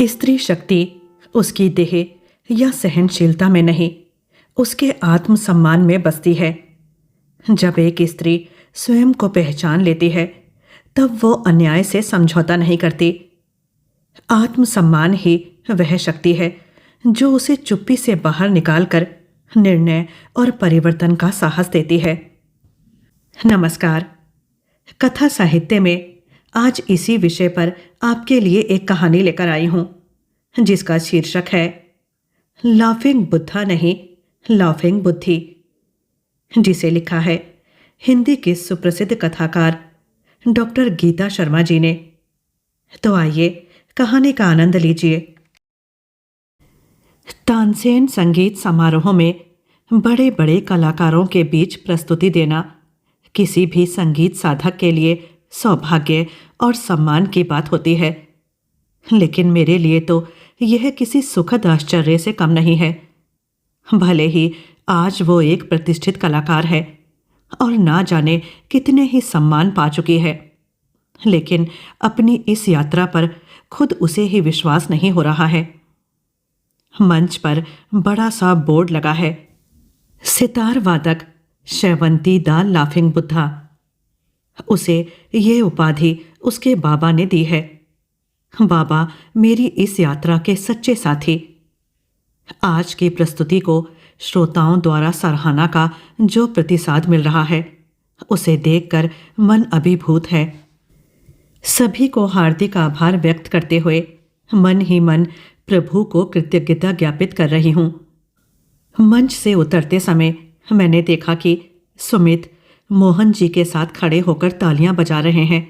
स्त्री शक्ति उसकी देह या सहनशीलता में नहीं, उसके आत्मसम्मान में बसती है। जब एक स्त्री स्वयं को पहचान लेती है, तब वो अन्याय से समझौता नहीं करती। आत्मसम्मान ही वह शक्ति है जो उसे चुप्पी से बाहर निकालकर निर्णय और परिवर्तन का साहस देती है। नमस्कार। कथा साहित्य में आज इसी विषय पर आपके लिए एक कहानी लेकर आई हूं, जिसका शीर्षक है लाफिंग बुद्धा नहीं, लाफिंग बुद्धि, जिसे लिखा है हिंदी के सुप्रसिद्ध कथाकार डॉक्टर गीता शर्मा जी ने। तो आइए कहानी का आनंद लीजिए। तानसेन संगीत समारोह में बड़े बड़े कलाकारों के बीच प्रस्तुति देना किसी भी संगीत साधक के लिए सौभाग्य और सम्मान की बात होती है, लेकिन मेरे लिए तो यह किसी सुखद आश्चर्य से कम नहीं है। भले ही आज वो एक प्रतिष्ठित कलाकार है और ना जाने कितने ही सम्मान पा चुकी है, लेकिन अपनी इस यात्रा पर खुद उसे ही विश्वास नहीं हो रहा है। मंच पर बड़ा सा बोर्ड लगा है, सितार वादक शैवंती दा लाफिंग बुद्धा। उसे ये उपाधि उसके बाबा ने दी है। बाबा मेरी इस यात्रा के सच्चे साथी। आज की प्रस्तुति को श्रोताओं द्वारा सराहना का जो प्रतिसाद मिल रहा है, उसे देखकर मन अभिभूत है। सभी को हार्दिक आभार व्यक्त करते हुए मन ही मन प्रभु को कृतज्ञता ज्ञापित कर रही हूं। मंच से उतरते समय मैंने देखा कि सुमित मोहन जी के साथ खड़े होकर तालियां बजा रहे हैं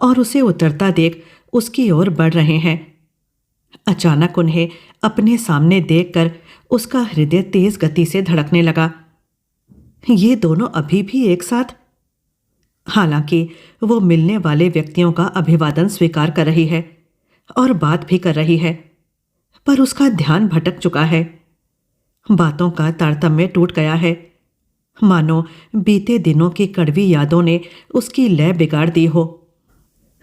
और उसे उतरता देख उसकी ओर बढ़ रहे हैं। अचानक उन्हें अपने सामने देखकर उसका हृदय तेज गति से धड़कने लगा। ये दोनों अभी भी एक साथ? हालांकि वो मिलने वाले व्यक्तियों का अभिवादन स्वीकार कर रही है और बात भी कर रही है, पर उसका ध्यान भटक चुका है। बातों का तारतम्य टूट गया है, मानो बीते दिनों की कड़वी यादों ने उसकी लय बिगाड़ दी हो।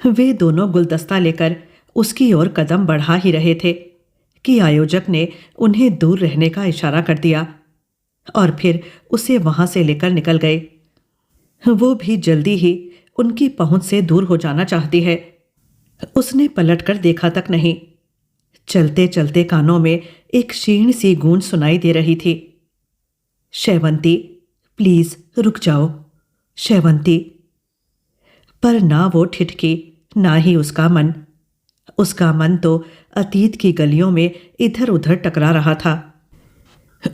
वे दोनों गुलदस्ता लेकर उसकी ओर कदम बढ़ा ही रहे थे कि आयोजक ने उन्हें दूर रहने का इशारा कर दिया और फिर उसे वहां से लेकर निकल गए। वो भी जल्दी ही उनकी पहुंच से दूर हो जाना चाहती है। उसने पलटकर देखा तक नहीं। चलते चलते कानों में एक क्षीण सी गूंज सुनाई दे रही थी, शैवंती प्लीज रुक जाओ, शैवंती। पर ना वो ठिठकी, ना ही उसका मन। उसका मन तो अतीत की गलियों में इधर उधर टकरा रहा था।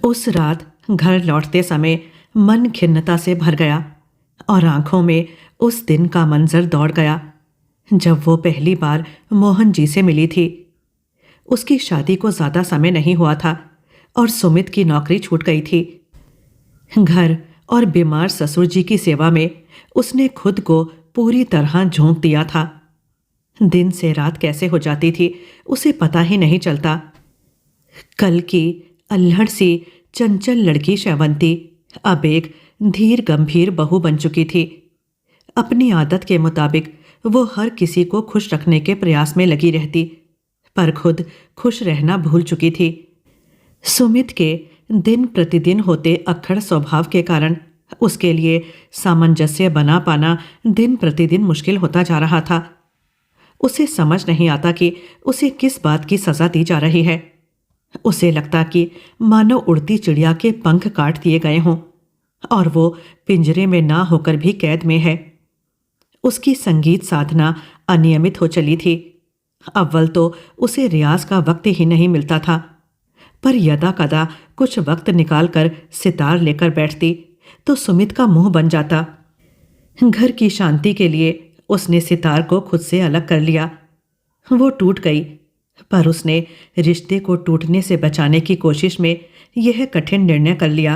उस रात घर लौटते समय मन खिन्नता से भर गया और आंखों में उस दिन का मंजर दौड़ गया जब वो पहली बार मोहन जी से मिली थी। उसकी शादी को ज्यादा समय नहीं हुआ था और सुमित की नौकरी छूट गई थी। घर और बीमार ससुर जी की सेवा में उसने खुद को पूरी तरह झोंक दिया था। दिन से रात कैसे हो जाती थी उसे पता ही नहीं चलता। कल की अल्हड़ सी चंचल लड़की शैवंती अब एक धीर गंभीर बहू बन चुकी थी। अपनी आदत के मुताबिक वो हर किसी को खुश रखने के प्रयास में लगी रहती, पर खुद खुश रहना भूल चुकी थी। सुमित के दिन प्रतिदिन होते अक्खड़ स्वभाव के कारण उसके लिए सामंजस्य बना पाना दिन प्रतिदिन मुश्किल होता जा रहा था। उसे समझ नहीं आता कि उसे किस बात की सजा दी जा रही है। उसे लगता कि मानो उड़ती चिड़िया के पंख काट दिए गए हों और वो पिंजरे में ना होकर भी कैद में है। उसकी संगीत साधना अनियमित हो चली थी। अव्वल तो उसे रियाज का वक्त ही नहीं मिलता था, पर यदा कदा कुछ वक्त निकालकर सितार लेकर बैठती तो सुमित का मुंह बन जाता। घर की शांति के लिए उसने सितार को खुद से अलग कर लिया। वो टूट गई, पर उसने रिश्ते को टूटने से बचाने की कोशिश में यह कठिन निर्णय कर लिया।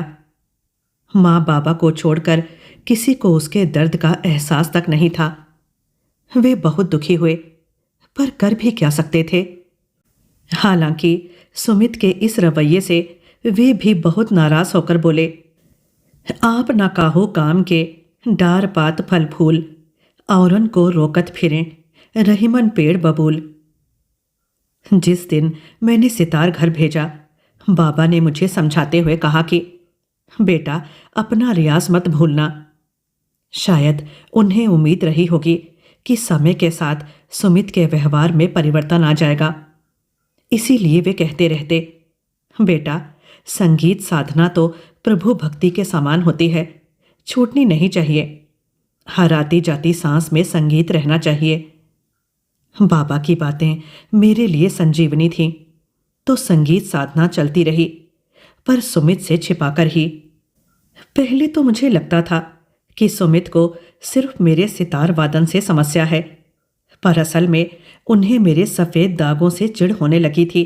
माँ बाबा को छोड़कर किसी को उसके दर्द का एहसास तक नहीं था। वे बहुत दुखी हुए, पर कर भी क्या सकते थे। हालांकि सुमित के इस रवैये से वे भी बहुत नाराज होकर बोले, आप ना काहो काम के डार पात फल फूल, औरन को रोकत फिरें रहीमन पेड़ बबूल। जिस दिन मैंने सितार घर भेजा, बाबा ने मुझे समझाते हुए कहा कि बेटा, अपना रियाज मत भूलना। शायद उन्हें उम्मीद रही होगी कि समय के साथ सुमित के व्यवहार में परिवर्तन आ जाएगा। इसीलिए वे कहते रहते, बेटा, संगीत साधना तो प्रभु भक्ति के समान होती है, छूटनी नहीं चाहिए। हर आती जाती सांस में संगीत रहना चाहिए। बाबा की बातें मेरे लिए संजीवनी थीं, तो संगीत साधना चलती रही, पर सुमित से छिपाकर ही। पहले तो मुझे लगता था कि सुमित को सिर्फ मेरे सितार वादन से समस्या है, पर असल में उन्हें मेरे सफ़ेद दागों से चिढ़ होने लगी थी,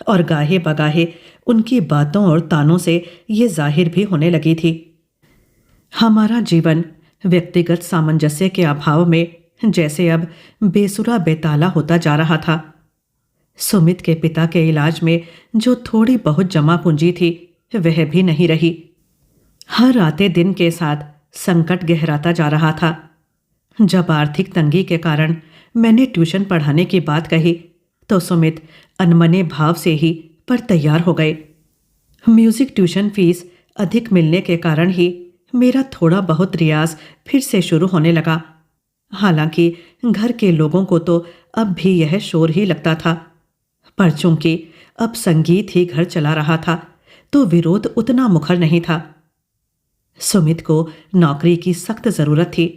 और गाहे बगाहे उनकी बातों और तानों से ये जाहिर भी होने लगी थी। हमारा जीवन व्यक्तिगत सामंजस्य के अभाव में जैसे अब बेसुरा बेताला होता जा रहा था। सुमित के पिता के इलाज में जो थोड़ी बहुत जमा पूंजी थी, वह भी नहीं रही। हर आते दिन के साथ संकट गहराता जा रहा था। जब आर्थिक तंगी के कारण मैंने ट्यूशन पढ़ाने की बात कही, तो सुमित अनमने भाव से ही पर तैयार हो गए। म्यूजिक ट्यूशन फीस अधिक मिलने के कारण ही मेरा थोड़ा बहुत रियाज फिर से शुरू होने लगा। हालांकि घर के लोगों को तो अब भी यह शोर ही लगता था, पर चूंकि अब संगीत ही घर चला रहा था, तो विरोध उतना मुखर नहीं था। सुमित को नौकरी की सख्त जरूरत थी।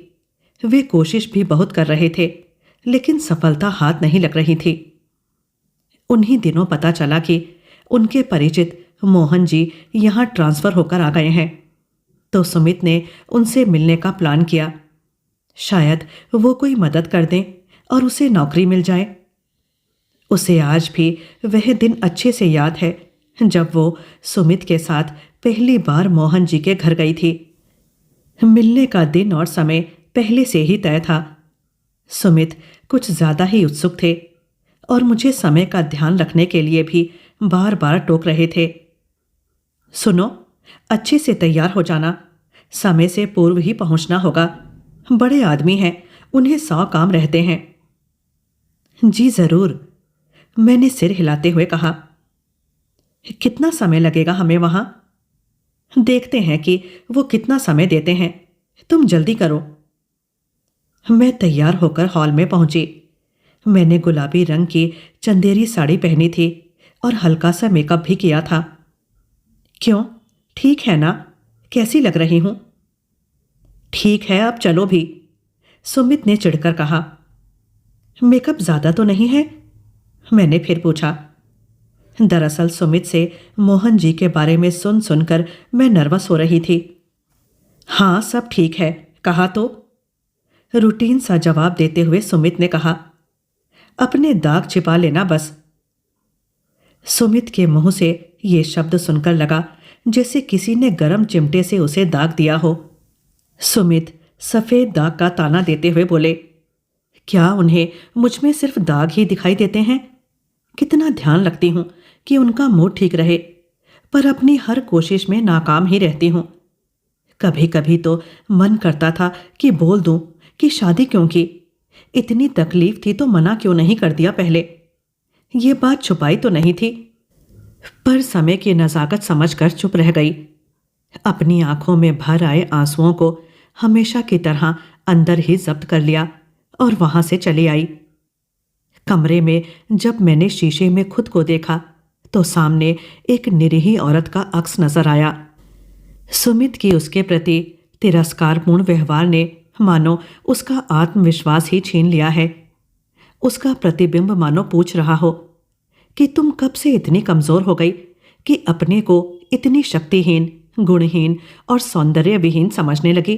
वे कोशिश भी बहुत कर रहे थे, लेकिन सफलता हाथ नहीं लग रही थी। उन्हीं दिनों पता चला कि उनके परिचित मोहन जी यहाँ ट्रांसफर होकर आ गए हैं, तो सुमित ने उनसे मिलने का प्लान किया। शायद वो कोई मदद कर दें और उसे नौकरी मिल जाए। उसे आज भी वह दिन अच्छे से याद है, जब वो सुमित के साथ पहली बार मोहन जी के घर गई थी। मिलने का दिन और समय पहले से ही तय था। सुमित कुछ ज्यादा ही उत्सुक थे और मुझे समय का ध्यान रखने के लिए भी बार बार टोक रहे थे। सुनो, अच्छे से तैयार हो जाना, समय से पूर्व ही पहुंचना होगा। बड़े आदमी हैं, उन्हें 100 काम रहते हैं। जी जरूर, मैंने सिर हिलाते हुए कहा। कितना समय लगेगा हमें वहां? देखते हैं कि वो कितना समय देते हैं। तुम जल्दी करो। मैं तैयार होकर हॉल में पहुंची। मैंने गुलाबी रंग की चंदेरी साड़ी पहनी थी और हल्का सा मेकअप भी किया था। क्यों, ठीक है ना? कैसी लग रही हूं? ठीक है, अब चलो भी, सुमित ने चिढ़कर कहा। मेकअप ज्यादा तो नहीं है? मैंने फिर पूछा। दरअसल सुमित से मोहन जी के बारे में सुन सुनकर मैं नर्वस हो रही थी। हाँ, सब ठीक है, कहा तो, रूटीन सा जवाब देते हुए सुमित ने कहा। अपने दाग छिपा लेना बस। सुमित के मुंह से ये शब्द सुनकर लगा जैसे किसी ने गरम चिमटे से उसे दाग दिया हो। सुमित सफेद दाग का ताना देते हुए बोले, क्या उन्हें मुझ में सिर्फ दाग ही दिखाई देते हैं? कितना ध्यान रखती हूं कि उनका मूड ठीक रहे, पर अपनी हर कोशिश में नाकाम ही रहती हूं। कभी कभी तो मन करता था कि बोल दूं कि शादी क्यों की, इतनी तकलीफ थी तो मना क्यों नहीं कर दिया पहले। ये बात छुपाई तो नहीं थी, पर समय की नज़ाकत समझकर चुप रह गई। अपनी आंखों में भर आए आंसुओं को हमेशा की तरह अंदर ही जब्त कर लिया और वहां से चली आई। कमरे में जब मैंने शीशे में खुद को देखा, तो सामने एक निरीही औरत का अक्स नजर आया। सुमित की उसके प्रति तिरस्कारपूर्ण व्यवहार ने मानो उसका आत्मविश्वास ही छीन लिया है। उसका प्रतिबिंब मानो पूछ रहा हो कि तुम कब से इतनी कमजोर हो गई कि अपने को इतनी शक्तिहीन, गुणहीन और सौंदर्य विहीन समझने लगी।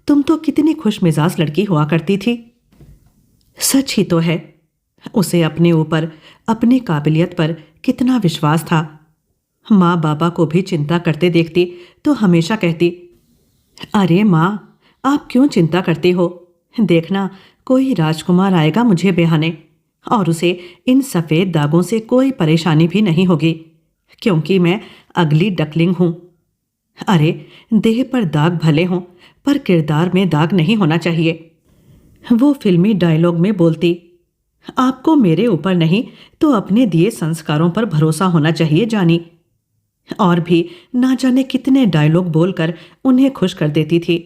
तुम तो कितनी खुशमिजाज लड़की हुआ करती थी। सच ही तो है, उसे अपने ऊपर, अपनी काबिलियत पर कितना विश्वास था। माँ बाबा को भी चिंता करते देखती तो हमेशा कहती, अरे माँ, आप क्यों चिंता करती हो? देखना, कोई राजकुमार आएगा मुझे ब्याहने, और उसे इन सफ़ेद दागों से कोई परेशानी भी नहीं होगी, क्योंकि मैं अगली डकलिंग हूँ। अरे, देह पर दाग भले हों, पर किरदार में दाग नहीं होना चाहिए। वो फिल्मी डायलॉग में बोलती, आपको मेरे ऊपर नहीं तो अपने दिए संस्कारों पर भरोसा होना चाहिए जानी। और भी ना जाने कितने डायलॉग बोलकर उन्हें खुश कर देती थी।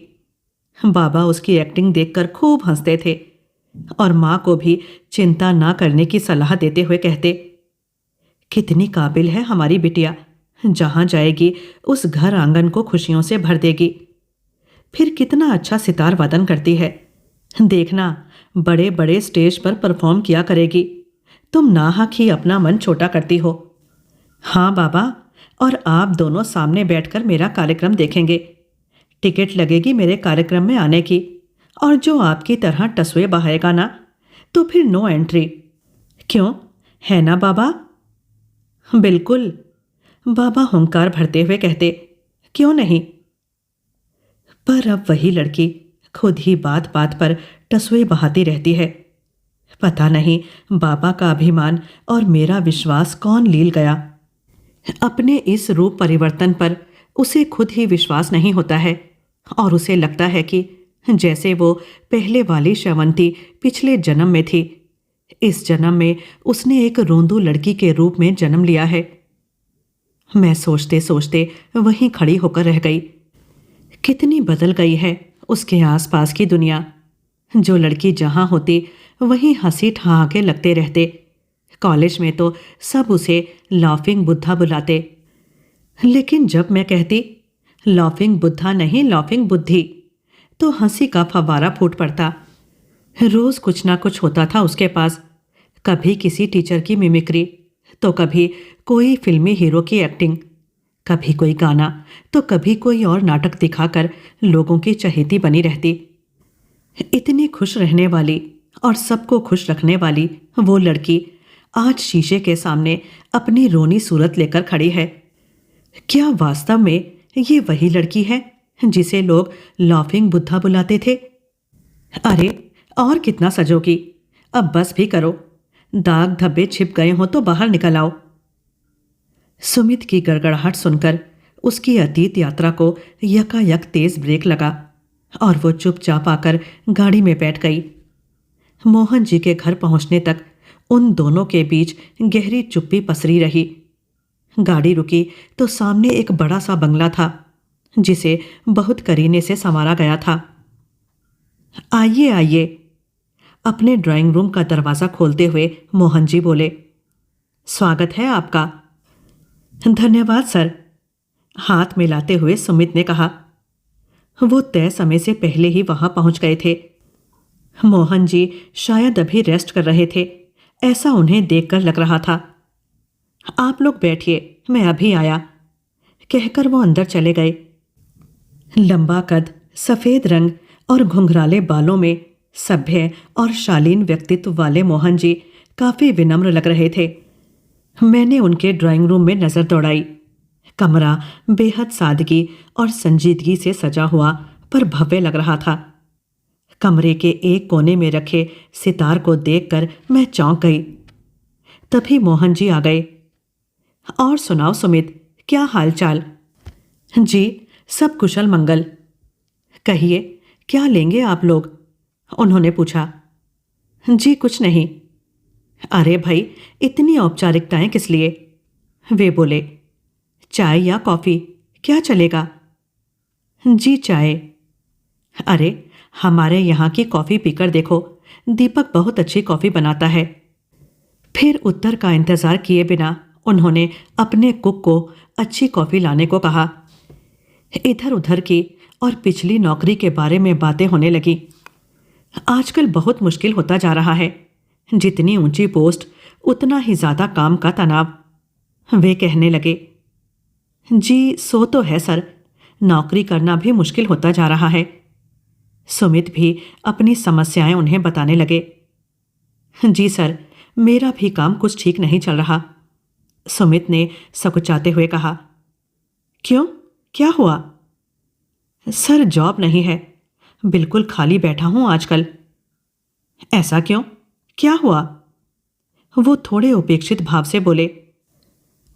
बाबा उसकी एक्टिंग देखकर खूब हंसते थे और माँ को भी चिंता ना करने की सलाह देते हुए कहते, कितनी काबिल है हमारी बिटिया, जहां जाएगी उस घर आंगन को खुशियों से भर देगी। फिर कितना अच्छा सितार वादन करती है, देखना बड़े बड़े स्टेज पर परफॉर्म किया करेगी। तुम नाहक ही अपना मन छोटा करती हो। हाँ बाबा, और आप दोनों सामने बैठकर मेरा कार्यक्रम देखेंगे। टिकट लगेगी मेरे कार्यक्रम में आने की, और जो आपकी तरह टसवे बहाएगा ना तो फिर नो एंट्री। क्यों, है ना बाबा? बिल्कुल, बाबा हुंकार भरते हुए कहते, क्यों नहीं? पर अब वही लड़की खुद ही बात बात पर टसवे बहाती रहती है। पता नहीं बाबा का अभिमान और मेरा विश्वास कौन लील गया। अपने इस रूप परिवर्तन पर उसे खुद ही विश्वास नहीं होता है और उसे लगता है कि जैसे वो पहले वाली श्रवंती पिछले जन्म में थी, इस जन्म में उसने एक रोंदू लड़की के रूप में जन्म लिया है। मैं सोचते सोचते वहीं खड़ी होकर रह गई। कितनी बदल गई है उसके आसपास की दुनिया। जो लड़की जहां होती वहीं हंसी ठहाके लगते रहते। कॉलेज में तो सब उसे लाफिंग बुद्धा बुलाते, लेकिन जब मैं कहती लाफिंग बुद्धा नहीं लाफिंग बुद्धि, तो हंसी का फव्वारा फूट पड़ता। रोज कुछ ना कुछ होता था उसके पास, कभी किसी टीचर की मिमिक्री, तो कभी कोई फिल्मी हीरो की एक्टिंग, कभी कोई गाना, तो कभी कोई और नाटक दिखाकर लोगों की चहेती बनी रहती। इतनी खुश रहने वाली और सबको खुश रखने वाली वो लड़की आज शीशे के सामने अपनी रोनी सूरत लेकर खड़ी है। क्या वास्तव में ये वही लड़की है जिसे लोग लाफिंग बुद्धा बुलाते थे? अरे और कितना सजोगी, अब बस भी करो, दाग धब्बे छिप गए हो तो बाहर निकल आओ। सुमित की गड़गड़ाहट सुनकर उसकी अतीत यात्रा को यकायक तेज ब्रेक लगा और वो चुपचाप आकर गाड़ी में बैठ गई। मोहन जी के घर पहुंचने तक उन दोनों के बीच गहरी चुप्पी पसरी रही। गाड़ी रुकी तो सामने एक बड़ा सा बंगला था जिसे बहुत करीने से संवारा गया था। आइए आइए, अपने ड्राइंग रूम का दरवाज़ा खोलते हुए मोहन जी बोले, स्वागत है आपका। धन्यवाद सर, हाथ मिलाते हुए सुमित ने कहा। वो तय समय से पहले ही वहां पहुंच गए थे। मोहन जी शायद अभी रेस्ट कर रहे थे, ऐसा उन्हें देखकर लग रहा था। आप लोग बैठिए, मैं अभी आया, कहकर वो अंदर चले गए। लंबा कद, सफेद रंग और घुंघराले बालों में सभ्य और शालीन व्यक्तित्व वाले मोहन जी काफी विनम्र लग रहे थे। मैंने उनके ड्राइंग रूम में नजर दौड़ाई। कमरा बेहद सादगी और संजीदगी से सजा हुआ पर भव्य लग रहा था। कमरे के एक कोने में रखे सितार को देखकर मैं चौंक गई। तभी मोहन जी आ गए। और सुनाओ सुमित, क्या हालचाल? जी सब कुशल मंगल। कहिए क्या लेंगे आप लोग? उन्होंने पूछा। जी कुछ नहीं। अरे भाई, इतनी औपचारिकताएं किस लिए? वे बोले। चाय या कॉफी, क्या चलेगा? जी चाय। अरे हमारे यहाँ की कॉफी पीकर देखो, दीपक बहुत अच्छी कॉफी बनाता है। फिर उत्तर का इंतजार किए बिना उन्होंने अपने कुक को अच्छी कॉफी लाने को कहा। इधर उधर की और पिछली नौकरी के बारे में बातें होने लगी। आजकल बहुत मुश्किल होता जा रहा है, जितनी ऊंची पोस्ट उतना ही ज्यादा काम का तनाव। वे कहने लगे। जी सो तो है सर, नौकरी करना भी मुश्किल होता जा रहा है। सुमित भी अपनी समस्याएं उन्हें बताने लगे। जी सर, मेरा भी काम कुछ ठीक नहीं चल रहा, सुमित ने सकुचाते हुए कहा। क्यों, क्या हुआ? सर जॉब नहीं है, बिल्कुल खाली बैठा हूं आजकल। ऐसा क्यों, क्या हुआ? वो थोड़े उपेक्षित भाव से बोले।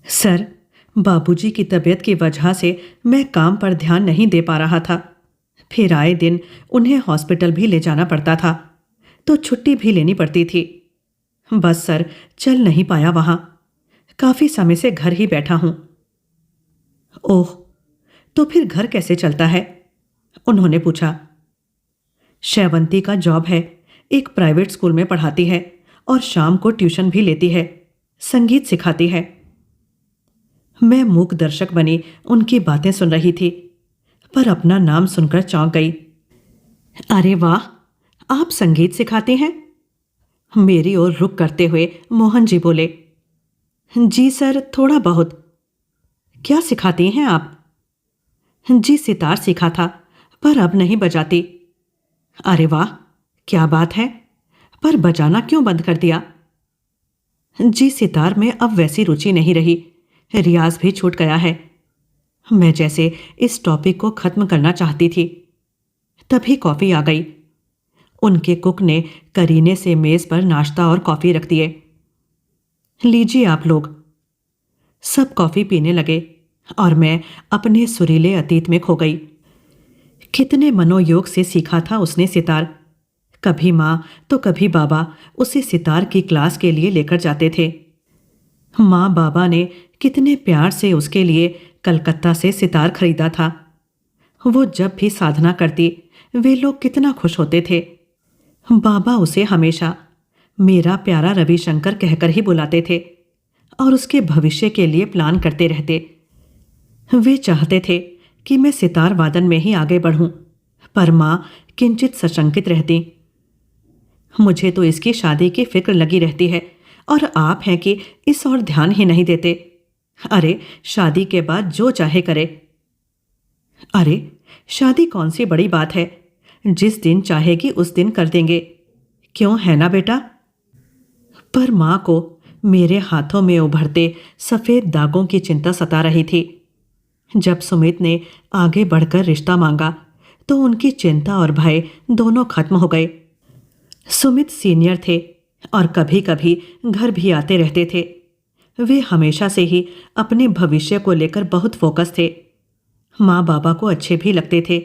सर बाबूजी की तबीयत की वजह से मैं काम पर ध्यान नहीं दे पा रहा था। फिर आए दिन उन्हें हॉस्पिटल भी ले जाना पड़ता था, तो छुट्टी भी लेनी पड़ती थी। बस सर, चल नहीं पाया वहां। काफी समय से घर ही बैठा हूं। ओह, तो फिर घर कैसे चलता है? उन्होंने पूछा। शैवंती का जॉब है, एक प्राइवेट स्कूल में पढ़ाती है और शाम को ट्यूशन भी लेती है, संगीत सिखाती है। मैं मूक दर्शक बनी उनकी बातें सुन रही थी, पर अपना नाम सुनकर चौंक गई। अरे वाह, आप संगीत सिखाते हैं? मेरी ओर रुख करते हुए मोहन जी बोले। जी सर, थोड़ा बहुत। क्या सिखाती हैं आप? जी, सितार सीखा था, पर अब नहीं बजाती। अरे वाह, क्या बात है, पर बजाना क्यों बंद कर दिया? जी, सितार में अब वैसी रुचि नहीं रही, रियाज भी छूट गया है। मैं जैसे इस टॉपिक को खत्म करना चाहती थी, तभी कॉफी आ गई। उनके कुक ने करीने से मेज पर नाश्ता और कॉफी रख दिए। लीजिए आप लोग। सब कॉफी पीने लगे और मैं अपने सुरीले अतीत में खो गई। कितने मनोयोग से सीखा था उसने सितार। कभी माँ तो कभी बाबा उसे सितार की क्लास के लिए लेकर जाते थे। माँ बाबा ने कितने प्यार से उसके लिए कलकत्ता से सितार खरीदा था। वो जब भी साधना करती, वे लोग कितना खुश होते थे। बाबा उसे हमेशा मेरा प्यारा रविशंकर कहकर ही बुलाते थे और उसके भविष्य के लिए प्लान करते रहते। वे चाहते थे कि मैं सितार वादन में ही आगे बढ़ूं, पर माँ किंचित सशंकित रहती। मुझे तो इसकी शादी की फिक्र लगी रहती है और आप हैं कि इस ओर ध्यान ही नहीं देते। अरे, शादी के बाद जो चाहे करे। अरे, शादी कौन सी बड़ी बात है, जिस दिन चाहेगी उस दिन कर देंगे, क्यों है ना बेटा? पर माँ को मेरे हाथों में उभरते सफेद दागों की चिंता सता रही थी। जब सुमित ने आगे बढ़कर रिश्ता मांगा तो उनकी चिंता और भय दोनों खत्म हो गए। सुमित सीनियर थे और कभी कभी घर भी आते रहते थे। वे हमेशा से ही अपने भविष्य को लेकर बहुत फोकस थे। माँ बाबा को अच्छे भी लगते थे।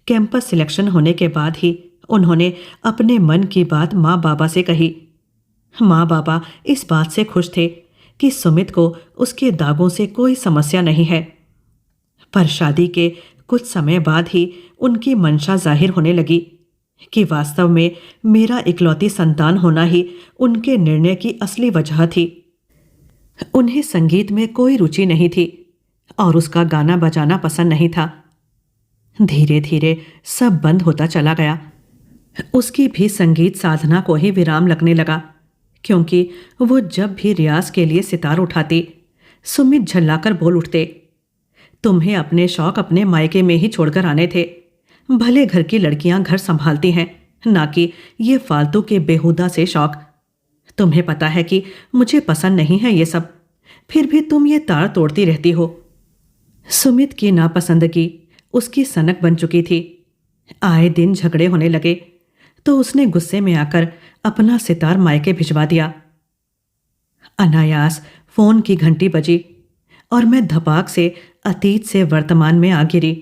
कैंपस सिलेक्शन होने के बाद ही उन्होंने अपने मन की बात माँ बाबा से कही। माँ बाबा इस बात से खुश थे कि सुमित को उसके दागों से कोई समस्या नहीं है। पर शादी के कुछ समय बाद ही उनकी मंशा जाहिर होने लगी कि वास्तव में मेरा इकलौती संतान होना ही उनके निर्णय की असली वजह थी। उन्हें संगीत में कोई रुचि नहीं थी और उसका गाना बजाना पसंद नहीं था। धीरे धीरे सब बंद होता चला गया। उसकी भी संगीत साधना को ही विराम लगने लगा, क्योंकि वो जब भी रियाज के लिए सितार उठाती, सुमित झल्लाकर बोल उठते, तुम्हें अपने शौक अपने मायके में ही छोड़कर आने थे। भले घर की लड़कियां घर संभालती हैं, ना कि ये फालतू के बेहुदा से शौक। तुम्हें पता है कि मुझे पसंद नहीं है ये सब, फिर भी तुम ये तार तोड़ती रहती हो। सुमित की नापसंदगी उसकी सनक बन चुकी थी। आए दिन झगड़े होने लगे तो उसने गुस्से में आकर अपना सितार मायके भिजवा दिया। अनायास फोन की घंटी बजी और मैं धपाक से अतीत से वर्तमान में आ गिरी।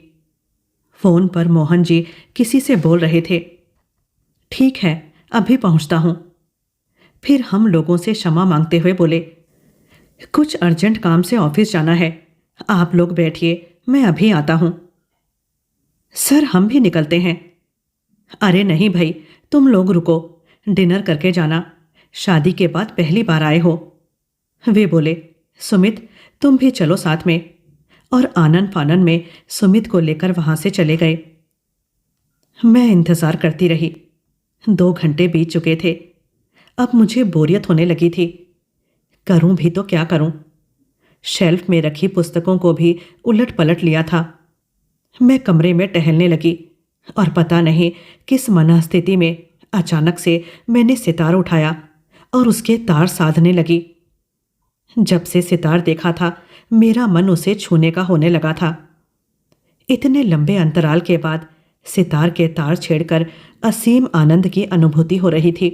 फोन पर मोहन जी किसी से बोल रहे थे। ठीक है, अभी पहुंचता हूं। फिर हम लोगों से क्षमा मांगते हुए बोले, कुछ अर्जेंट काम से ऑफिस जाना है, आप लोग बैठिए, मैं अभी आता हूं। सर, हम भी निकलते हैं। अरे नहीं भाई, तुम लोग रुको, डिनर करके जाना, शादी के बाद पहली बार आए हो। वे बोले, सुमित तुम भी चलो साथ में, और आनन फानन में सुमित को लेकर वहां से चले गए। मैं इंतजार करती रही। 2 घंटे बीत चुके थे। अब मुझे बोरियत होने लगी थी। करूं भी तो क्या करूं? शेल्फ में रखी पुस्तकों को भी उलट पलट लिया था। मैं कमरे में टहलने लगी और पता नहीं किस मनःस्थिति में अचानक से मैंने सितार उठाया और उसके तार साधने लगी। जब से सितार देखा था, मेरा मन उसे छूने का होने लगा था। इतने लंबे अंतराल के बाद सितार के तार छेड़कर असीम आनंद की अनुभूति हो रही थी।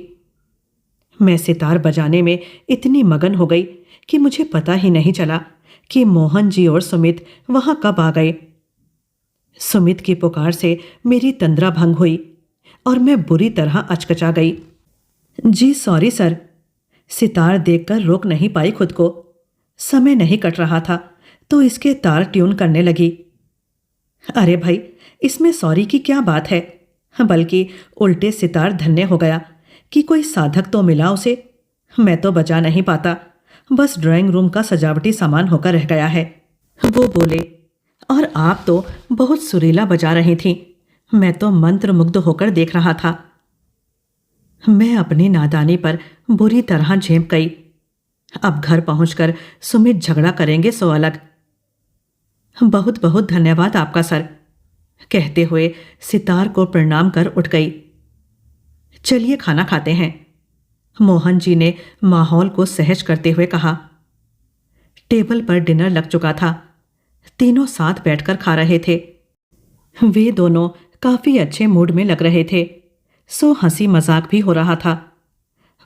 मैं सितार बजाने में इतनी मगन हो गई कि मुझे पता ही नहीं चला कि मोहन जी और सुमित वहां कब आ गए। सुमित की पुकार से मेरी तंद्रा भंग हुई और मैं बुरी तरह अचकचा गई। जी सॉरी सर, सितार देखकर रोक नहीं पाई खुद को। समय नहीं कट रहा था तो इसके तार ट्यून करने लगी। अरे भाई, इसमें सॉरी की क्या बात है, बल्कि उल्टे सितार धन्य हो गया कि कोई साधक तो मिला उसे। मैं तो बजा नहीं पाता, बस ड्राइंग रूम का सजावटी सामान होकर रह गया है। वो बोले, और आप तो बहुत सुरीला बजा रही थी। मैं तो मंत्रमुग्ध होकर देख रहा था। मैं अपनी नादानी पर बुरी तरह झेंप गई। अब घर पहुंचकर सुमित झगड़ा करेंगे सो अलग। बहुत बहुत धन्यवाद आपका सर, कहते हुए सितार को प्रणाम कर उठ गई। चलिए खाना खाते हैं, मोहन जी ने माहौल को सहज करते हुए कहा। टेबल पर डिनर लग चुका था। तीनों साथ बैठकर खा रहे थे। वे दोनों काफी अच्छे मूड में लग रहे थे, सो हंसी मजाक भी हो रहा था।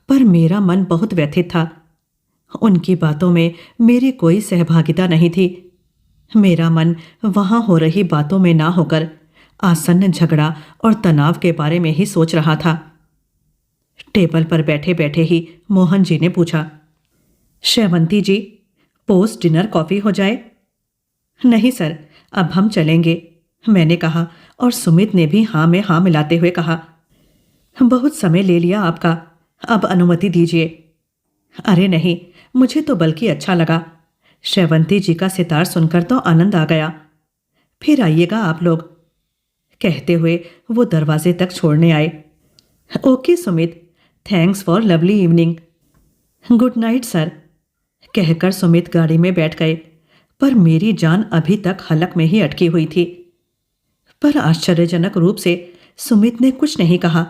पर मेरा मन बहुत व्यथित था। उनकी बातों में मेरी कोई सहभागिता नहीं थी। मेरा मन वहां हो रही बातों में ना होकर आसन्न झगड़ा और तनाव के बारे में ही सोच रहा था। टेबल पर बैठे बैठे ही मोहन जी ने पूछा, श्रवंती जी, पोस्ट डिनर कॉफी हो जाए? नहीं सर, अब हम चलेंगे, मैंने कहा, और सुमित ने भी हाँ में हाँ मिलाते हुए कहा। बहुत समय ले लिया आपका, अब अनुमति दीजिए। अरे नहीं, मुझे तो बल्कि अच्छा लगा। श्रवंती जी का सितार सुनकर तो आनंद आ गया। फिर आइएगा आप लोग, कहते हुए वो दरवाजे तक छोड़ने आए। Okay Sumit, thanks for lovely evening. Good night sir, कहकर सुमित गाड़ी में बैठ गए। पर मेरी जान अभी तक हलक में ही अटकी हुई थी। पर आश्चर्यजनक रूप से सुमित ने कुछ नहीं कहा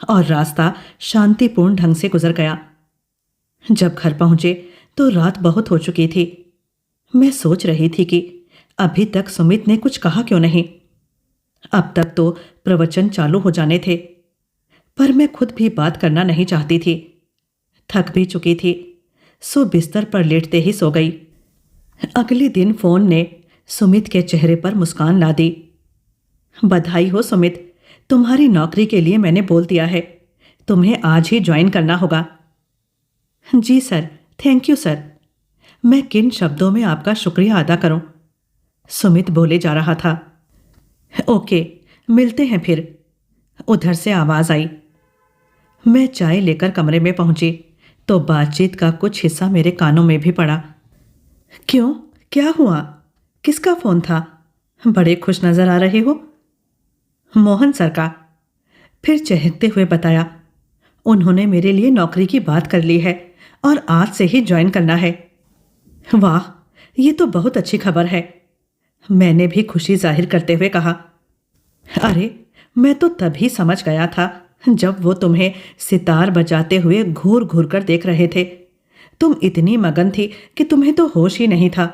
और रास्ता शांतिपूर्ण ढंग से गुजर गया। जब घर पहुंचे तो रात बहुत हो चुकी थी। मैं सोच रही थी कि अभी तक सुमित ने कुछ कहा क्यों नहीं। अब तक तो प्रवचन चालू हो जाने थे, पर मैं खुद भी बात करना नहीं चाहती थी। थक भी चुकी थी, सो बिस्तर पर लेटते ही सो गई। अगले दिन फोन ने सुमित के चेहरे पर मुस्कान ला दी। बधाई हो सुमित, तुम्हारी नौकरी के लिए मैंने बोल दिया है। तुम्हें आज ही ज्वाइन करना होगा। जी सर, थैंक यू सर। मैं किन शब्दों में आपका शुक्रिया अदा करूं? सुमित बोले जा रहा था। ओके, मिलते हैं फिर, उधर से आवाज आई। मैं चाय लेकर कमरे में पहुंची तो बातचीत का कुछ हिस्सा मेरे कानों में भी पड़ा। क्यों, क्या हुआ? किसका फोन था? बड़े खुश नजर आ रहे हो। मोहन सर का। फिर चहकते हुए बताया, उन्होंने मेरे लिए नौकरी की बात कर ली है और आज से ही ज्वाइन करना है। वाह, ये तो बहुत अच्छी खबर है, मैंने भी खुशी जाहिर करते हुए कहा। अरे, मैं तो तभी समझ गया था जब वो तुम्हें सितार बजाते हुए घूर घूर कर देख रहे थे। तुम इतनी मगन थी कि तुम्हें तो होश ही नहीं था।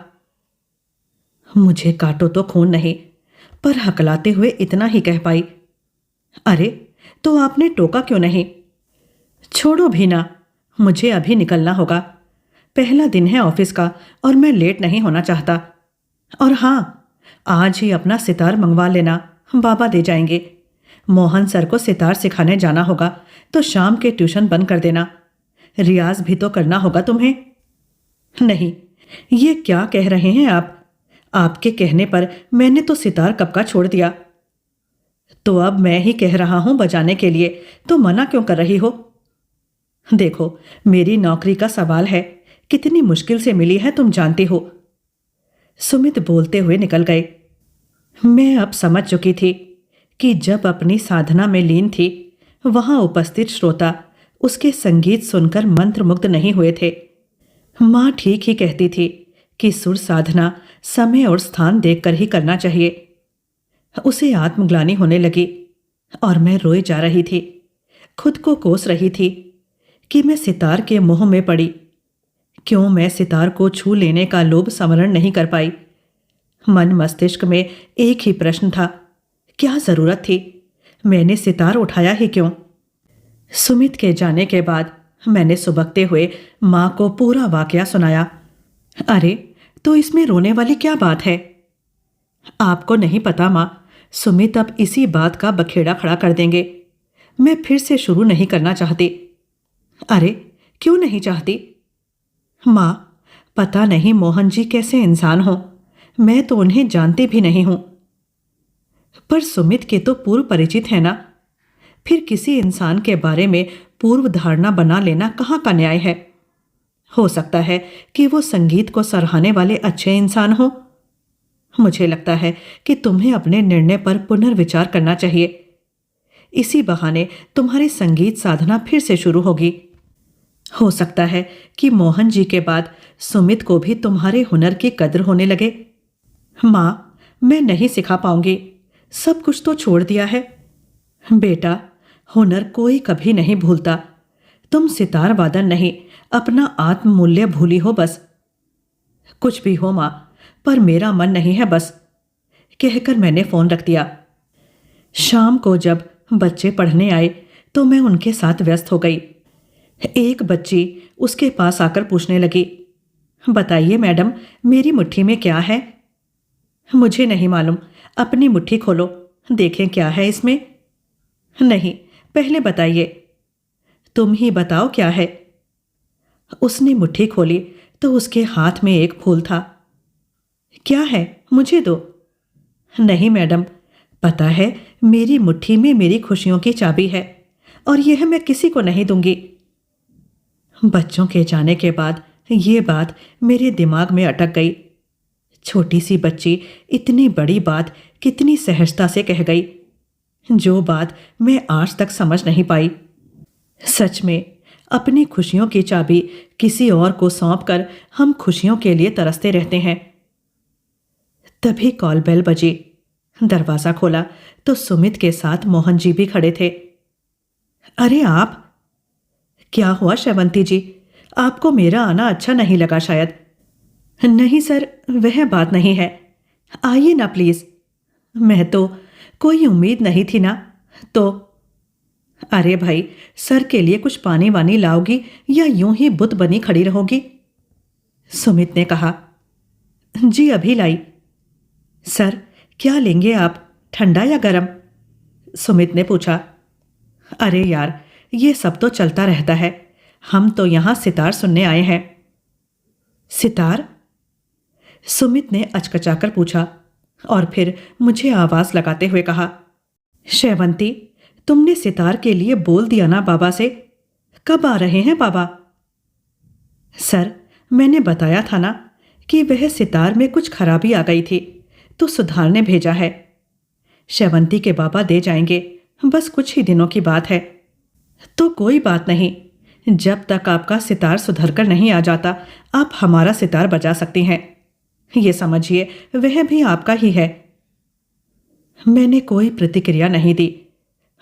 मुझे काटो तो खून नहीं, पर हकलाते हुए इतना ही कह पाई, अरे तो आपने टोका क्यों नहीं? छोड़ो भी ना, मुझे अभी निकलना होगा। पहला दिन है ऑफिस का और मैं लेट नहीं होना चाहता। और हाँ, आज ही अपना सितार मंगवा लेना, बाबा दे जाएंगे। मोहन सर को सितार सिखाने जाना होगा तो शाम के ट्यूशन बंद कर देना। रियाज भी तो करना होगा तुम्हें। नहीं, ये क्या कह रहे हैं आप? आपके कहने पर मैंने तो सितार कब का छोड़ दिया। तो अब मैं ही कह रहा हूं बजाने के लिए, तो मना क्यों कर रही हो? देखो, मेरी नौकरी का सवाल है, कितनी मुश्किल से मिली है तुम जानती हो। सुमित बोलते हुए निकल गए। मैं अब समझ चुकी थी कि जब अपनी साधना में लीन थी, वहां उपस्थित श्रोता उसके संगीत सुनकर मंत्रमुग्ध नहीं हुए थे। माँ ठीक ही कहती थी कि सुर साधना समय और स्थान देखकर ही करना चाहिए। उसे आत्मग्लानि होने लगी और मैं रोई जा रही थी। खुद को कोस रही थी कि मैं सितार के मोह में पड़ी। क्यों मैं सितार को छू लेने का लोभ समरण नहीं कर पाई? मन मस्तिष्क में एक ही प्रश्न था, क्या जरूरत थी? मैंने सितार उठाया ही क्यों? सुमित के जाने के बाद मैंने सुबकते हुए माँ को पूरा वाकया सुनाया। अरे, तो इसमें रोने वाली क्या बात है? आपको नहीं पता माँ, सुमित अब इसी बात का बखेड़ा खड़ा कर देंगे। मैं फिर से शुरू नहीं करना चाहती। अरे, क्यों नहीं चाहती? माँ, पता नहीं मोहन जी कैसे इंसान हो, मैं तो उन्हें जानती भी नहीं हूं। पर सुमित के तो पूर्व परिचित है ना, फिर किसी इंसान के बारे में पूर्व धारणा बना लेना कहाँ का न्याय है? हो सकता है कि वो संगीत को सराहने वाले अच्छे इंसान हो। मुझे लगता है कि तुम्हें अपने निर्णय पर पुनर्विचार करना चाहिए। इसी बहाने तुम्हारी संगीत साधना फिर से शुरू होगी। हो सकता है कि मोहन जी के बाद सुमित को भी तुम्हारे हुनर की कद्र होने लगे। माँ, मैं नहीं सिखा पाऊंगी, सब कुछ तो छोड़ दिया है। बेटा, हुनर कोई कभी नहीं भूलता। तुम सितार वादन नहीं, अपना आत्ममूल्य भूली हो बस। कुछ भी हो माँ, पर मेरा मन नहीं है बस, कहकर मैंने फोन रख दिया। शाम को जब बच्चे पढ़ने आए तो मैं उनके साथ व्यस्त हो गई। एक बच्ची उसके पास आकर पूछने लगी, बताइए मैडम, मेरी मुट्ठी में क्या है? मुझे नहीं मालूम, अपनी मुट्ठी खोलो, देखें क्या है इसमें। नहीं, पहले बताइए। तुम ही बताओ क्या है। उसने मुट्ठी खोली तो उसके हाथ में एक फूल था। क्या है, मुझे दो। नहीं मैडम, पता है मेरी मुट्ठी में मेरी खुशियों की चाबी है और यह मैं किसी को नहीं दूंगी। बच्चों के जाने के बाद ये बात मेरे दिमाग में अटक गई। छोटी सी बच्ची इतनी बड़ी बात कितनी सहजता से कह गई, जो बात मैं आज तक समझ नहीं पाई। सच में अपनी खुशियों की चाबी किसी और को सौंपकर हम खुशियों के लिए तरसते रहते हैं। तभी कॉल बेल बजी। दरवाजा खोला तो सुमित के साथ मोहन जी भी खड़े थे। अरे आप! क्या हुआ श्रवंती जी, आपको मेरा आना अच्छा नहीं लगा शायद? नहीं सर, वह बात नहीं है। आइए ना प्लीज। मैं तो कोई उम्मीद नहीं थी ना, तो अरे भाई, सर के लिए कुछ पानी वानी लाओगी या यूं ही बुत बनी खड़ी रहोगी? सुमित ने कहा। जी अभी लाई। सर, क्या लेंगे आप, ठंडा या गरम? सुमित ने पूछा। अरे यार, ये सब तो चलता रहता है, हम तो यहां सितार सुनने आए हैं। सितार? सुमित ने अचकचाकर पूछा और फिर मुझे आवाज लगाते हुए कहा, श्रवंती, तुमने सितार के लिए बोल दिया ना बाबा से? कब आ रहे हैं बाबा? सर, मैंने बताया था ना कि वह सितार में कुछ खराबी आ गई थी तो सुधारने भेजा है। श्रवंती के बाबा दे जाएंगे, बस कुछ ही दिनों की बात है। तो कोई बात नहीं, जब तक आपका सितार सुधर कर नहीं आ जाता आप हमारा सितार बजा सकती हैं। ये समझिए वह भी आपका ही है। मैंने कोई प्रतिक्रिया नहीं दी,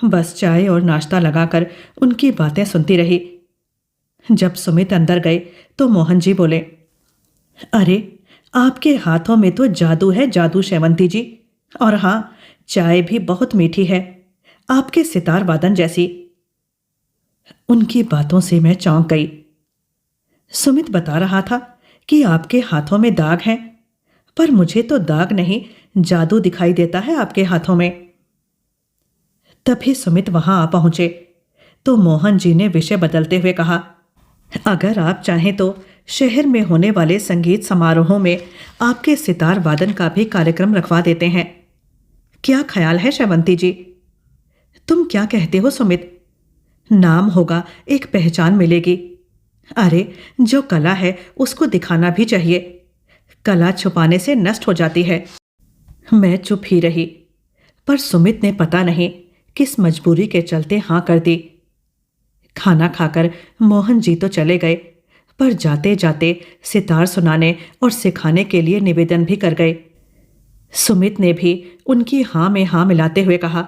बस चाय और नाश्ता लगाकर उनकी बातें सुनती रही। जब सुमित अंदर गए तो मोहन जी बोले, अरे आपके हाथों में तो जादू है, जादू श्रवंती जी। और हाँ, चाय भी बहुत मीठी है, आपके सितार वादन जैसी। उनकी बातों से मैं चौंक गई। सुमित बता रहा था कि आपके हाथों में दाग हैं, पर मुझे तो दाग नहीं, जादू दिखाई देता है आपके हाथों में। तभी सुमित वहां आ पहुंचे तो मोहन जी ने विषय बदलते हुए कहा, अगर आप चाहें तो शहर में होने वाले संगीत समारोहों में आपके सितार वादन का भी कार्यक्रम रखवा देते हैं। क्या ख्याल है श्रवंती जी? तुम क्या कहते हो सुमित? नाम होगा, एक पहचान मिलेगी। अरे, जो कला है उसको दिखाना भी चाहिए, कला छुपाने से नष्ट हो जाती है। मैं चुप ही रही, पर सुमित ने पता नहीं किस मजबूरी के चलते हाँ कर दी। खाना खाकर मोहन जी तो चले गए, पर जाते जाते सितार सुनाने और सिखाने के लिए निवेदन भी कर गए। सुमित ने भी उनकी हाँ में हाँ मिलाते हुए कहा,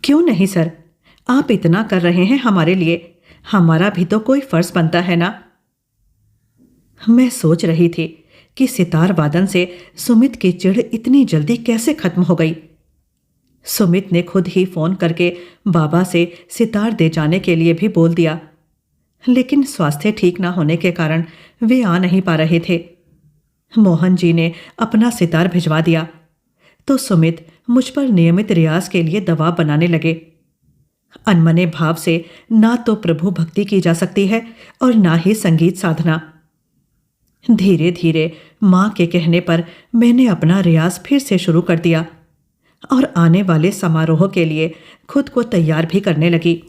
क्यों नहीं सर, आप इतना कर रहे हैं हमारे लिए, हमारा भी तो कोई फर्ज बनता है ना। मैं सोच रही थी कि सितार वादन से सुमित की चिढ़ इतनी जल्दी कैसे खत्म हो गई। सुमित ने खुद ही फोन करके बाबा से सितार दे जाने के लिए भी बोल दिया, लेकिन स्वास्थ्य ठीक ना होने के कारण वे आ नहीं पा रहे थे। मोहन जी ने अपना सितार भिजवा दिया तो सुमित मुझ पर नियमित रियाज के लिए दबाव बनाने लगे। अनमने भाव से ना तो प्रभु भक्ति की जा सकती है और ना ही संगीत साधना। धीरे धीरे माँ के कहने पर मैंने अपना रियाज फिर से शुरू कर दिया और आने वाले समारोह के लिए खुद को तैयार भी करने लगी।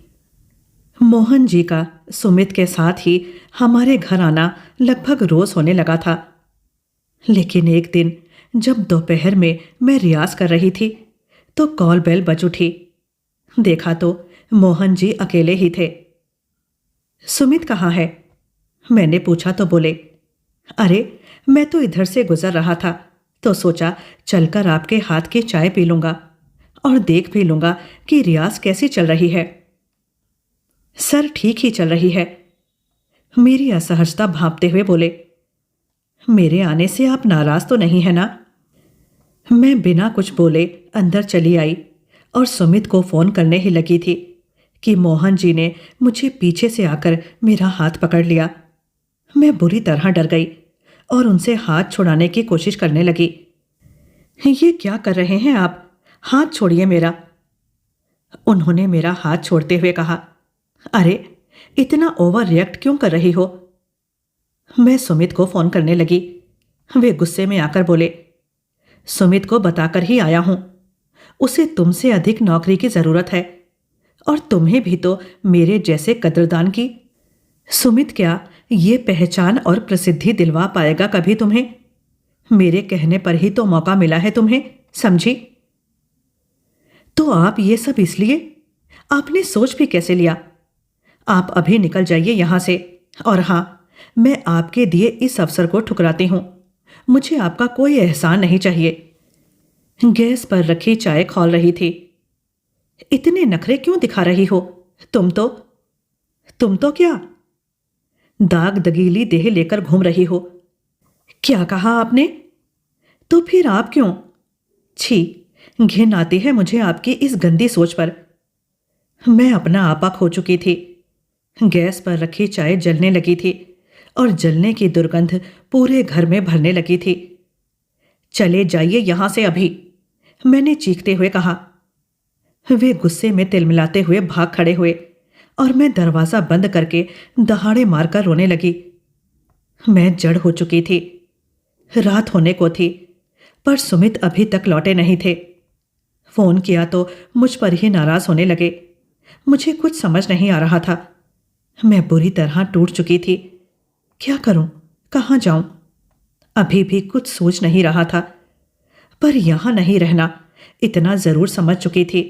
मोहन जी का सुमित के साथ ही हमारे घर आना लगभग रोज होने लगा था। लेकिन एक दिन जब दोपहर में मैं रियाज कर रही थी तो कॉल बेल बज उठी। देखा तो मोहन जी अकेले ही थे। सुमित कहाँ है? मैंने पूछा तो बोले, अरे मैं तो इधर से गुजर रहा था तो सोचा चलकर आपके हाथ की चाय पी लूंगा और देख भी लूंगा कि रियाज कैसी चल रही है। सर ठीक ही चल रही है। मेरी असहजता भांपते हुए बोले, मेरे आने से आप नाराज तो नहीं है ना? मैं बिना कुछ बोले अंदर चली आई और सुमित को फोन करने ही लगी थी कि मोहन जी ने मुझे पीछे से आकर मेरा हाथ पकड़ लिया। मैं बुरी तरह डर गई और उनसे हाथ छुड़ाने की कोशिश करने लगी। ये क्या कर रहे हैं आप? हाथ छोड़िए मेरा। उन्होंने मेरा हाथ छोड़ते हुए कहा, अरे इतना ओवर रिएक्ट क्यों कर रही हो? मैं सुमित को फोन करने लगी। वे गुस्से में आकर बोले, सुमित को बताकर ही आया हूं, उसे तुमसे अधिक नौकरी की जरूरत है और तुम्हें भी तो मेरे जैसे कद्रदान की। सुमित क्या ये पहचान और प्रसिद्धि दिलवा पाएगा कभी तुम्हें? मेरे कहने पर ही तो मौका मिला है तुम्हें, समझी? तो आप ये सब इसलिए? आपने सोच भी कैसे लिया? आप अभी निकल जाइए यहां से। और हां, मैं आपके दिए इस अवसर को ठुकराती हूं। मुझे आपका कोई एहसान नहीं चाहिए। गैस पर रखी चाय खौल रही थी। इतने नखरे क्यों दिखा रही हो? तुम तो क्या दाग दगीली देह लेकर घूम रही हो? क्या कहा आपने? तो फिर आप क्यों? छी, घिन आती है मुझे आपकी इस गंदी सोच पर। मैं अपना आपा खो चुकी थी। गैस पर रखी चाय जलने लगी थी और जलने की दुर्गंध पूरे घर में भरने लगी थी। चले जाइए यहां से अभी, मैंने चीखते हुए कहा। वे गुस्से में तिलमिलाते हुए भाग खड़े हुए और मैं दरवाजा बंद करके दहाड़े मारकर रोने लगी। मैं जड़ हो चुकी थी। रात होने को थी पर सुमित अभी तक लौटे नहीं थे। फोन किया तो मुझ पर ही नाराज होने लगे। मुझे कुछ समझ नहीं आ रहा था। मैं बुरी तरह टूट चुकी थी। क्या करूं? कहां जाऊं? अभी भी कुछ सोच नहीं रहा था, पर यहां नहीं रहना इतना जरूर समझ चुकी थी।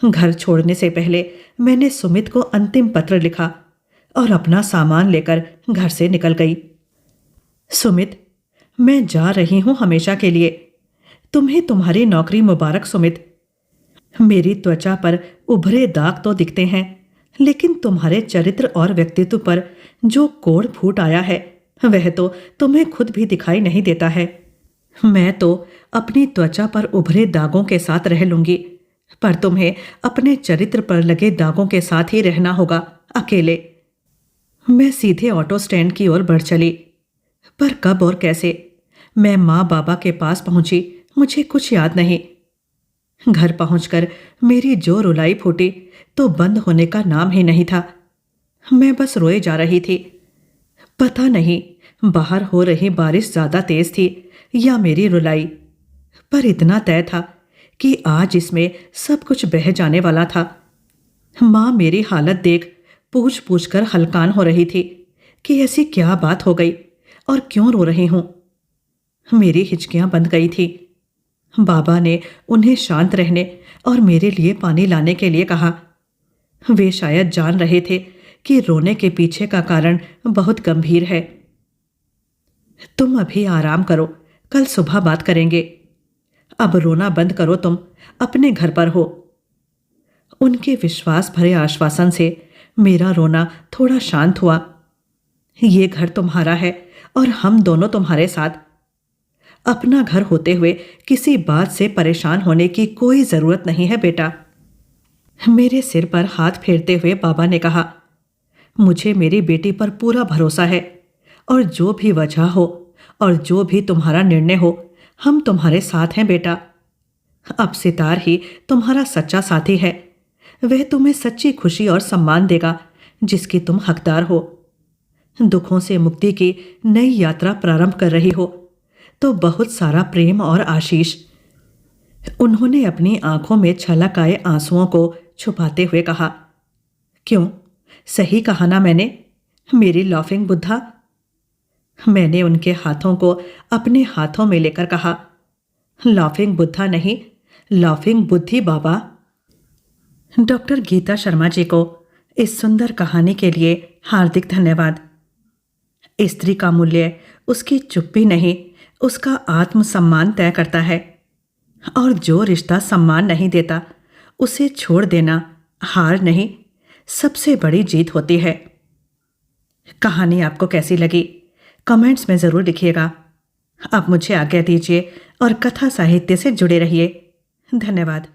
घर छोड़ने से पहले मैंने सुमित को अंतिम पत्र लिखा और अपना सामान लेकर घर से निकल गई। सुमित, मैं जा रही हूं हमेशा के लिए। तुम्हें तुम्हारी नौकरी मुबारक सुमित। मेरी त्वचा पर उभरे दाग तो दिखते हैं, लेकिन तुम्हारे चरित्र और व्यक्तित्व पर जो कोड़ फूट आया है वह तो तुम्हें खुद भी दिखाई नहीं देता है। मैं तो अपनी त्वचा पर उभरे दागों के साथ रह लूंगी, पर तुम्हें अपने चरित्र पर लगे दागों के साथ ही रहना होगा, अकेले। मैं सीधे ऑटो स्टैंड की ओर बढ़ चली, पर कब और कैसे मैं माँ बाबा के पास पहुंची मुझे कुछ याद नहीं। घर पहुंचकर मेरी जो रुलाई फूटी तो बंद होने का नाम ही नहीं था। मैं बस रोए जा रही थी। पता नहीं बाहर हो रही बारिश ज्यादा तेज थी या मेरी रुलाई, पर इतना तय था कि आज इसमें सब कुछ बह जाने वाला था। माँ मेरी हालत देख पूछ पूछ कर हलकान हो रही थी कि ऐसी क्या बात हो गई और क्यों रो रही हूं। मेरी हिचकियां बंध गई थी। बाबा ने उन्हें शांत रहने और मेरे लिए पानी लाने के लिए कहा। वे शायद जान रहे थे कि रोने के पीछे का कारण बहुत गंभीर है। तुम अभी आराम करो, कल सुबह बात करेंगे। अब रोना बंद करो, तुम अपने घर पर हो। उनके विश्वास भरे आश्वासन से मेरा रोना थोड़ा शांत हुआ। ये घर तुम्हारा है और हम दोनों तुम्हारे साथ। अपना घर होते हुए किसी बात से परेशान होने की कोई जरूरत नहीं है बेटा। मेरे सिर पर हाथ फेरते हुए बाबा ने कहा, मुझे मेरी बेटी पर पूरा भरोसा है और जो भी वजह हो और जो भी तुम्हारा निर्णय हो, हम तुम्हारे साथ हैं बेटा। अब सितार ही तुम्हारा सच्चा साथी है। वह तुम्हें सच्ची खुशी और सम्मान देगा जिसकी तुम हकदार हो। दुखों से मुक्ति की नई यात्रा प्रारंभ कर रही हो तो बहुत सारा प्रेम और आशीष। उन्होंने अपनी आंखों में छलक आए आंसुओं को छुपाते हुए कहा। क्यों, सही कहा ना मैंने, मेरी लाफिंग बुद्धा? मैंने उनके हाथों को अपने हाथों में लेकर कहा, लाफिंग बुद्धा नहीं, लाफिंग बुद्धि बाबा। डॉक्टर गीता शर्मा जी को इस सुंदर कहानी के लिए हार्दिक धन्यवाद। स्त्री का मूल्य उसकी चुप्पी नहीं, उसका आत्मसम्मान तय करता है, और जो रिश्ता सम्मान नहीं देता उसे छोड़ देना हार नहीं, सबसे बड़ी जीत होती है। कहानी आपको कैसी लगी कमेंट्स में ज़रूर लिखिएगा। अब मुझे आज्ञा दीजिए और कथा साहित्य से जुड़े रहिए। धन्यवाद।